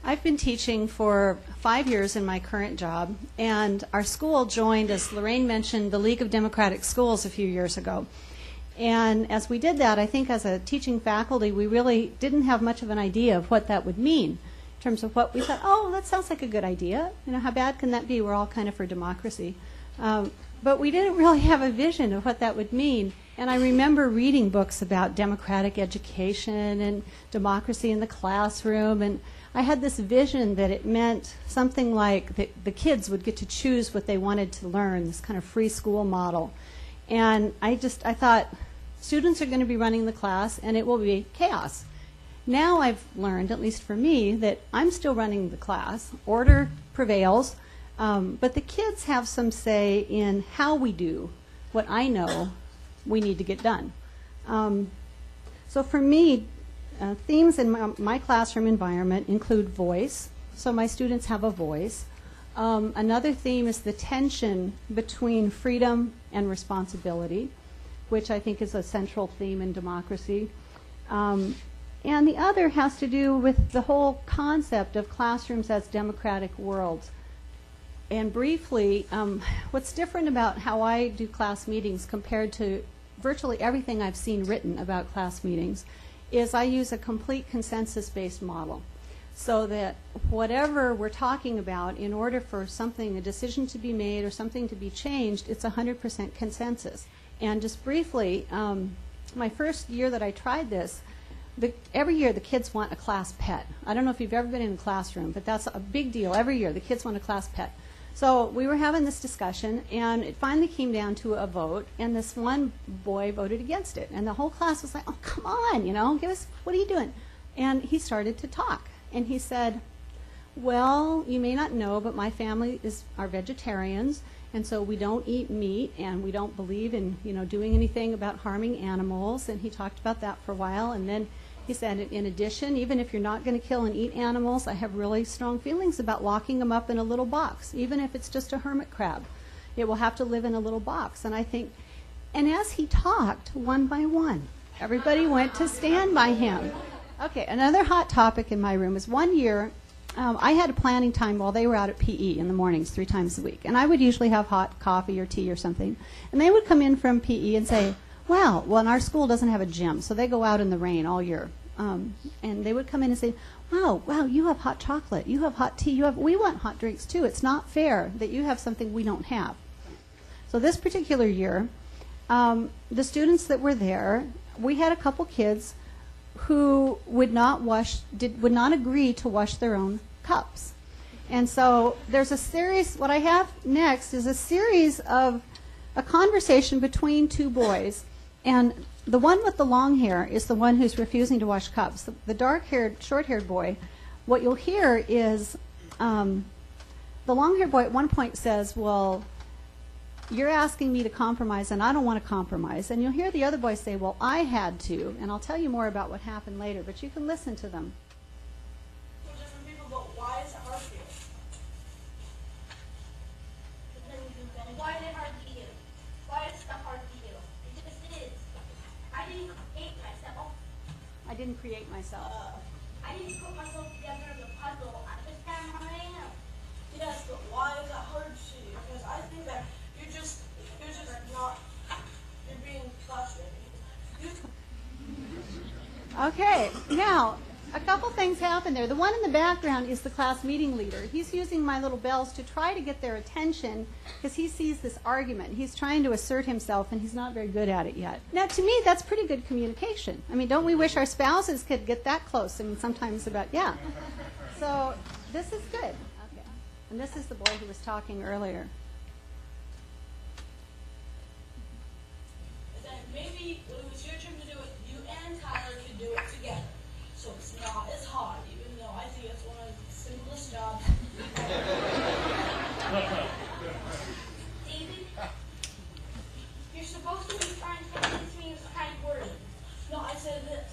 I've been teaching for 5 years in my current job, and our school joined, as Lorraine mentioned, the League of Democratic Schools a few years ago. And as we did that, I think as a teaching faculty, we really didn't have much of an idea of what that would mean in terms of what we thought, oh, that sounds like a good idea. You know, how bad can that be? We're all kind of for democracy. But we didn't really have a vision of what that would mean. And I remember reading books about democratic education and democracy in the classroom, and I had this vision that it meant something like the kids would get to choose what they wanted to learn, this kind of free school model. And I thought, students are going to be running the class, and it will be chaos. Now I've learned, at least for me, that I'm still running the class. Order prevails, but the kids have some say in how we do what I know we need to get done. So for me, themes in my classroom environment include voice, so my students have a voice. Another theme is the tension between freedom and responsibility, which I think is a central theme in democracy. And the other has to do with the whole concept of classrooms as democratic worlds. And briefly, what's different about how I do class meetings compared to virtually everything I've seen written about class meetings is I use a complete consensus-based model. So that whatever we're talking about, in order for something, a decision to be made or something to be changed, it's 100% consensus. And just briefly, my first year that I tried this, every year the kids want a class pet. I don't know if you've ever been in a classroom, but that's a big deal. Every year the kids want a class pet. So we were having this discussion, and it finally came down to a vote, and this one boy voted against it. And the whole class was like, oh, come on, you know, give us, what are you doing? And he started to talk. And he said, well, you may not know, but my family are vegetarians, and so we don't eat meat, and we don't believe in, you know, doing anything about harming animals. And he talked about that for a while, and then he said, in addition, even if you're not going to kill and eat animals, I have really strong feelings about locking them up in a little box, even if it's just a hermit crab. It will have to live in a little box. And I think, and as he talked, one by one, everybody went to stand by him. Okay, another hot topic in my room is one year, I had a planning time while they were out at PE in the mornings 3 times a week. And I would usually have hot coffee or tea or something. And they would come in from PE and say, wow, well, our school doesn't have a gym, so they go out in the rain all year. And they would come in and say, wow, you have hot chocolate, you have hot tea, we want hot drinks too. It's not fair that you have something we don't have. So this particular year, the students that were there, we had a couple kids who would not agree to wash their own cups. And so there's a series, what I have next is a series of a conversation between 2 boys. And the one with the long hair is the one who's refusing to wash cups. The dark-haired, short-haired boy, what you'll hear is the long-haired boy at one point says, well, you're asking me to compromise, and I don't want to compromise. And you'll hear the other boy say, well, I had to. And I'll tell you more about what happened later, but you can listen to them. For different people, but why is it hard for you? Why is it hard for you? Why is stuff hard for you? It just is. I didn't create myself. I didn't create myself. I didn't put myself together as a puzzle. I just am who I am. Yes, but why is that hard to you? Because I think that you're just not, you're being frustrated. Okay, now, a couple things happen there. The one in the background is the class meeting leader. He's using my little bells to try to get their attention because he sees this argument. He's trying to assert himself, and he's not very good at it yet. Now, to me, that's pretty good communication. I mean, don't we wish our spouses could get that close? I mean, sometimes about, yeah. So this is good. Okay. And this is the boy who was talking earlier. Maybe when it was your turn to do it, you and Tyler could do it together. So it's not as hard, even though I think it's one of the simplest jobs. David, you're supposed to be trying to convince me of kind word. No, I said this.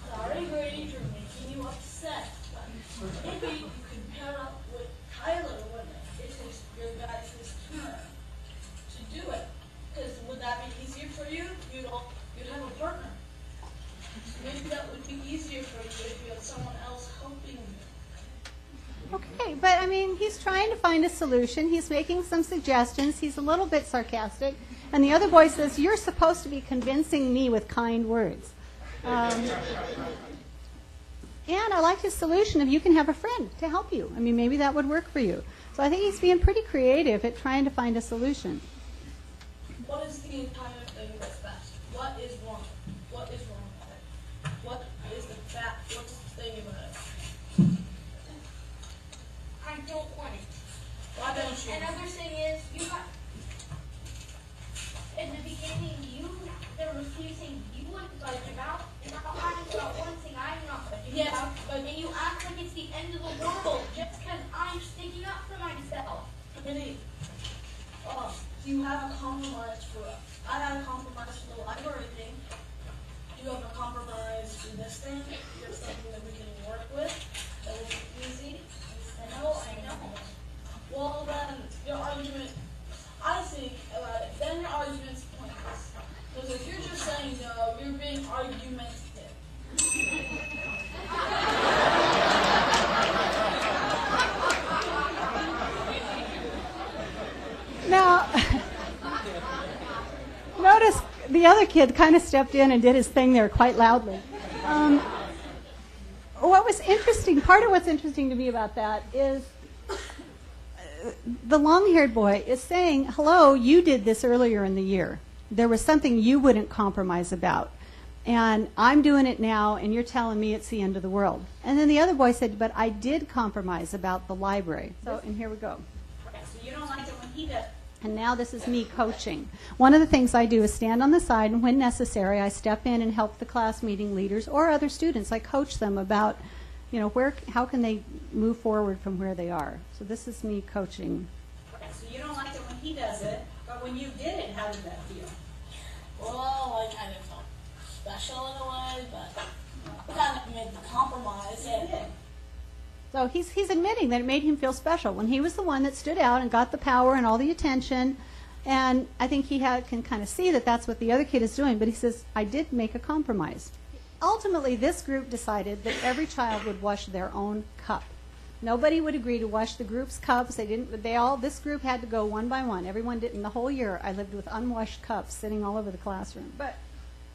Sorry, Grady, for making you upset. But maybe you could pair up with Tyler when it is your guys' turn to do it. Because would that be easier for you? You'd have a partner. maybe that would be easier for you if you had someone else helping you. Okay, but I mean, he's trying to find a solution. He's making some suggestions. He's a little bit sarcastic. And the other boy says, you're supposed to be convincing me with kind words. And I like his solution of you can have a friend to help you. I mean, maybe that would work for you. So I think he's being pretty creative at trying to find a solution. What is the entire thing that's best? What is wrong? What is wrong with it? What is the fact? What's the thing about it? I don't want it. Why don't you? Another thing is, you got, in the beginning, there were a few things you wouldn't budge about, and now I'm about one thing I'm not budging about, and you act like it's the end of the world just because I'm sticking up for myself. Minnie, you have a compromise for us. I have a compromise for the library thing. You have a compromise for this thing. You have something that we can work with that will be easy. No, I don't. Well, then your argument, I think about it, then your argument's pointless. Because if you're just saying no, you're being argumentative. Now, notice the other kid kind of stepped in and did his thing there quite loudly. What was interesting, part of what's interesting to me about that is the long-haired boy is saying, hello, you did this earlier in the year. There was something you wouldn't compromise about. And I'm doing it now, and you're telling me it's the end of the world. And then the other boy said, but I did compromise about the library. So, and here we go. Okay, so you don't like it when he does. And now this is me coaching. One of the things I do is stand on the side, and when necessary, I step in and help the class meeting leaders or other students. I coach them about, you know, how can they move forward from where they are. So this is me coaching. Okay, so you don't like it when he does it, but when you did it, how did that feel? Well, I kind of felt special in a way, but I kind of made the compromise. Yeah. So he's admitting that it made him feel special when he was the one that stood out and got the power and all the attention. And I think he can kind of see that that's what the other kid is doing. But he says, I did make a compromise. Ultimately, this group decided that every child would wash their own cup. Nobody would agree to wash the group's cups. This group had to go one by one. Everyone did. In the whole year, I lived with unwashed cups sitting all over the classroom. But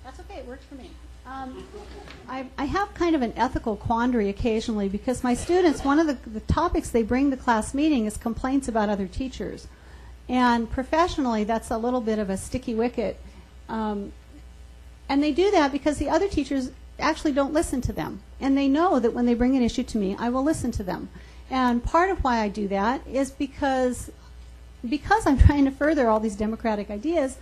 that's okay. It worked for me. I have kind of an ethical quandary occasionally because my students, one of the topics they bring to class meeting is complaints about other teachers. And professionally, that's a little bit of a sticky wicket. And they do that because the other teachers actually don't listen to them. And they know that when they bring an issue to me, I will listen to them. And part of why I do that is because I'm trying to further all these democratic ideas.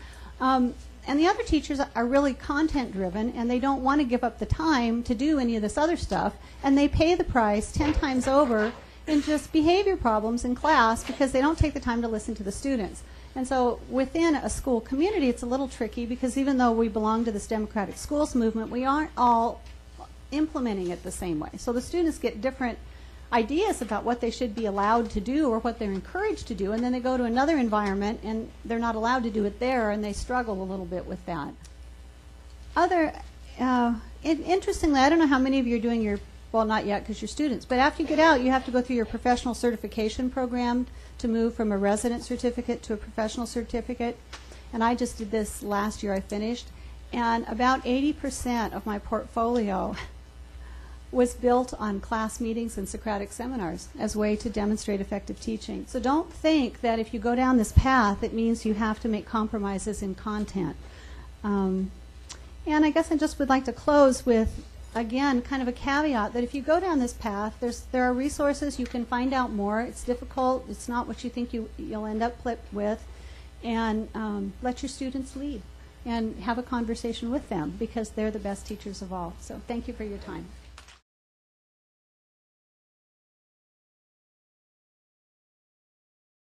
And the other teachers are really content driven, and they don't want to give up the time to do any of this other stuff, and they pay the price 10 times over in just behavior problems in class because they don't take the time to listen to the students. And so within a school community, it's a little tricky because even though we belong to this democratic schools movement, we aren't all implementing it the same way. So the students get different ideas about what they should be allowed to do or what they're encouraged to do, and then they go to another environment and they're not allowed to do it there, and they struggle a little bit with that. Interestingly, I don't know how many of you are doing well, not yet because you're students, but after you get out, you have to go through your professional certification program to move from a resident certificate to a professional certificate. And I just did this last year. I finished, and about 80% of my portfolio was built on class meetings and Socratic seminars as a way to demonstrate effective teaching. So don't think that if you go down this path, it means you have to make compromises in content. And I guess I just would like to close with, again, kind of a caveat that if you go down this path, there are resources. You can find out more. It's difficult. It's not what you think you'll end up with. And let your students lead and have a conversation with them because they're the best teachers of all. So thank you for your time.